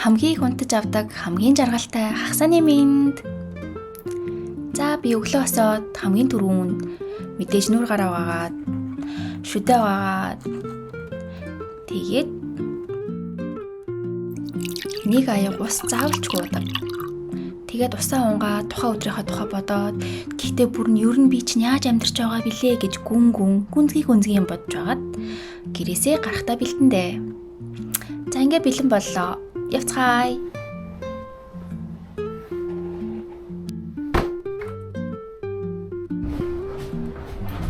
хамгийн их унтаж авдаг хамгийн жаргалтай хагасны минь. За би өглөө босоод хамгийн түрүүнд мэдээж нүур гараа угаагаад шүдэ угаагаад тэгээд нэг аяг ус заавалчгүй уудаг. Тэгээд усаа унгаад тухайн өдрийнхөө тухай бодоод гэхдээ бүр нь ер нь би чинь яаж амьдарч байгаа билээ гэж гүнзгий бодож байгаад гэрээсээ гарахтаа бэлтэндээ. За ингээ бэлэн боллоо. Явцгаая.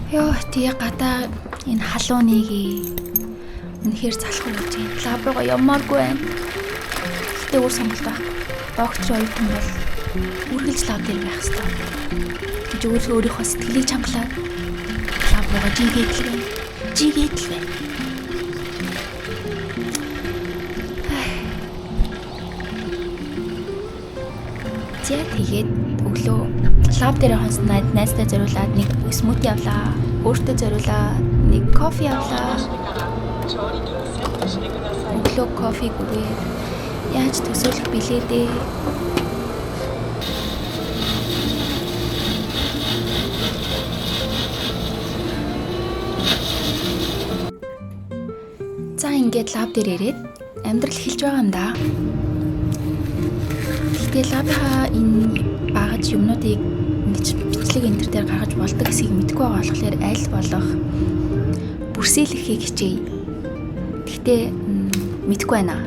Ёо тий гадаа энэ халууныг үнэхээр залхуу гэж лаб руугаа явмааргүй байна. Гэтэ өөр сонголт байхгүй. Докторч оюутан бол үргэлж лаб дээр байх хэрэгтэй гэж өөрийнхөө сэтгэлийг чангалаад лаб руугаа жигээдлээ. Тэгээд өглөө лаб дээр хонсноод найзтай зориулаад нэг смути авлаа. Өөртөө зориулаад нэг кофе авлаа. Өглөө кофег үгүй. Яаж төсөөлөх билээ дээ. За ингээд лаб дээр ирээд амьдрал эхэлж байгаа юм да. Гэхдээ лабынхаа энэ багаж юмнуудыг ингэж бичлэг энэ төр дээр гаргаж болдог гэдгийг мэдгүй байгаа болохоор аль болох бүрсэлэхийг хичээе. Гэхдээ мэдгүй байна.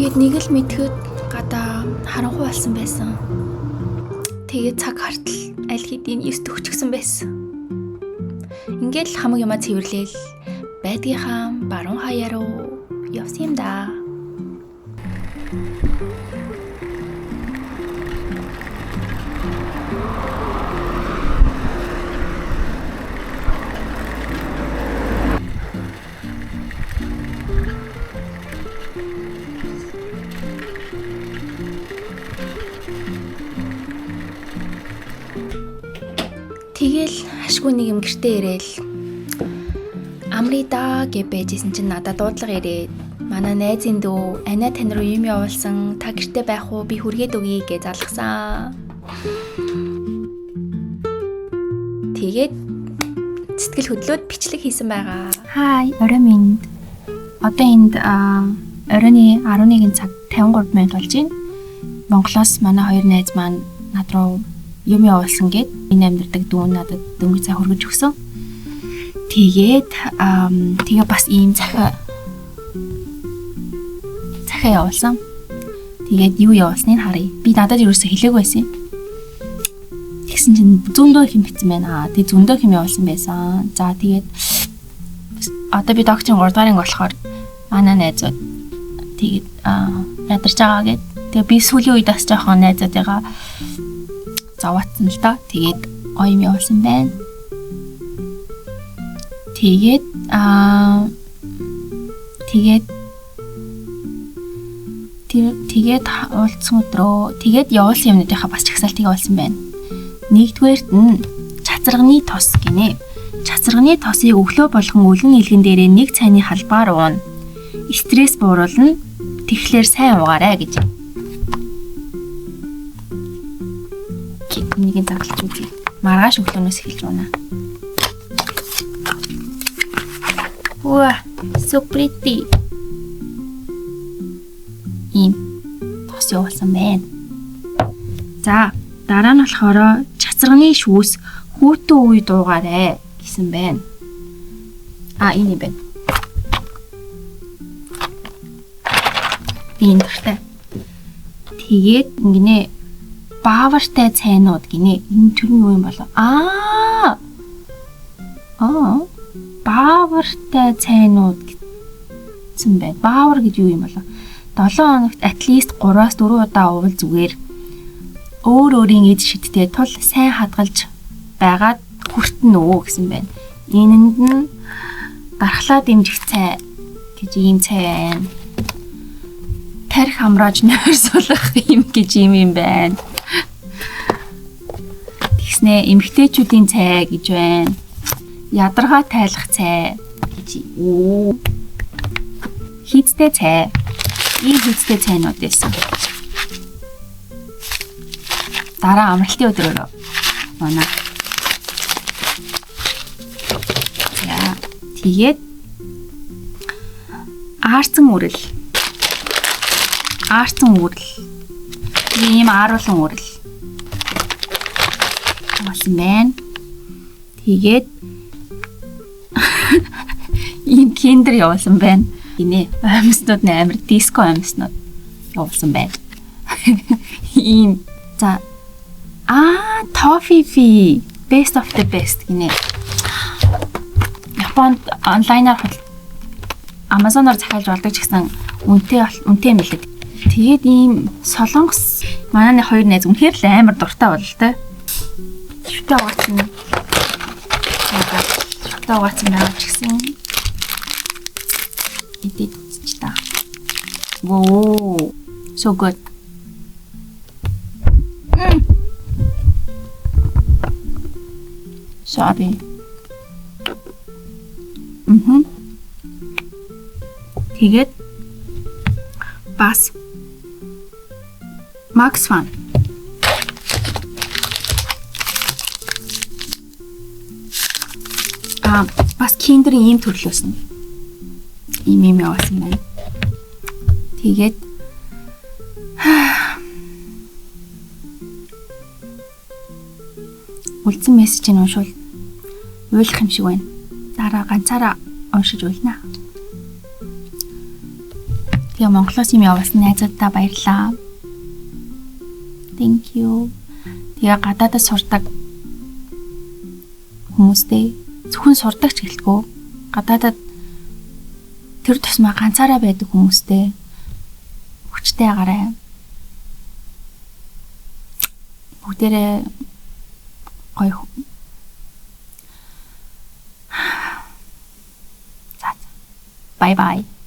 Тэгээд нэг л мэдхэд гадаа харанхуй болсон байсан. Тэгээд цаг хартал аль хэдийн 9 төгчгсөн байсан. Ингээд л хамаг юмаа цэвэрлээл байдгийнхаа баруун хаяа руу явсан юм да. Тэгэл ашгүй нэг юм гэртээ ирээл амрида гэж байжсэн чинь надад дуудлага ирээд манай найзын дүү Ана тань руу юм явуулсан, та гэртээ байх уу, би хүргээд өгье гэж залгасан. Тэгээд сэтгэл хөдлөөд бичлэг хийсэн байгаа. Хай, орой минь. Одоо энд оройны 11 цаг 53 минут болж байна. Монголоос манай хоёр найз маань над руу юм явуулсан гэд энэ амьдардаг дүү надад дөнгөж цай хөргөж өгсөн. Тэгээд тэгээ бас ийм захаа явуулсан. Тэгээд юу явуулсныг харъя. Би надад ерөөсө хэлээгүй байсан юм. Тэгсэн чинь зөндөө хэм битсэн байна. Тэгээд зөндөө хэм явуулсан байсан. За тэгээд одоо би докторын 3 дахь болохоор манай найзууд тэгээд ядарч байгаа гэд. Тэгээ би сүүлийн үед бас жоохон найзуудыгаа заваатсан л да. Тэгээд гоё юм явуулсан байна. Тэгээд уулзсан өдрөө тэгээд явуулсан юмнуудынхаа бас чагсаалтыг олсон байна. Нэгдүгээрт нь чацарганы тос гинэ. Чацарганы тосыг өглөө болгон өлгөн илгэн дээрээ нэг цайны халбаар ууна. Стресс бууруулна. Тэгэхээр сайн уугаарай гэж. Энийг загалж үзье. Маргааш өглөөнөөс эхэлж байна. Wow, so pretty. Ийм тос явуулсан байна. За, дараа нь болохоор чацарганы шүүс хүүтэн үе дуугаарай гэсэн байна. Энэ байна. Би энэ дуртай. Тэгээд ингэнэ баавартай цайнууд гинэ. Энэ төр нь юу юм болов? Баавартай цайнууд гэсэн байна. Баавар гэж юу юм болов? 7 хоногт at least 3-4 удаа уувал зүгээр. Өөрийн эд шидтэй тул сайн хадгалж байгаад хүртэн өө гэсэн байна. Энэнд нь дархлаа дэмжих цай гэж ийм цай байна. Тарих амрааж нойр сулгах юм гэж юм байна. Тэгснэ эмэгтэйчүүдийн цай гэж байна. Ядаргаа тайлах цай гэж. Хийцтэй цай. Ийм хийцтэй цайнууд байсан. Дараа амралтын өдрөөр манай. За тэгээд аарцсан үрэл. Ийм ааруулан үрэл. Болсон байна. Тэгээд ийм киндер явуулсан байна. Гинэ. Амьснууд нэ амар диско амьснууд явуулсан байна. Ийм за Toffee best of the best гинэ. Японд онлайнаар Amazon-оор захиалж болдог ч гэсэн үнэтэй юм л дээ. Тэгээд ийм солонгос манай хоёр найз үнэхээр л амар дуртай болтой. Шүтээ угаацсан. Шүтээ угаацсан байгаа ч гэсэн идэж та. Wow, so good. Sorry. Тэгээд бас Max Fun. Бас киндерийн ийм төрлөөс нь. Ийм яваасан байна. Тэгээд үлдсэн мессежийг уншвал уйлах юм шиг байна. Дараа ганцаараа уншиж уйлнаа. Тэгээ Монголоос юм явуулсан найзуудаа баярлалаа. Thank you. Тэгээ гадаадд сурдаг хүмүүстэй зөвхөн сурдаг ч гэлтгүй гадаадд тэр тусмаа ганцаараа байдаг хүмүүстэй хүчтэй агараа. Бүгдээрээ гоё. За. Bye bye.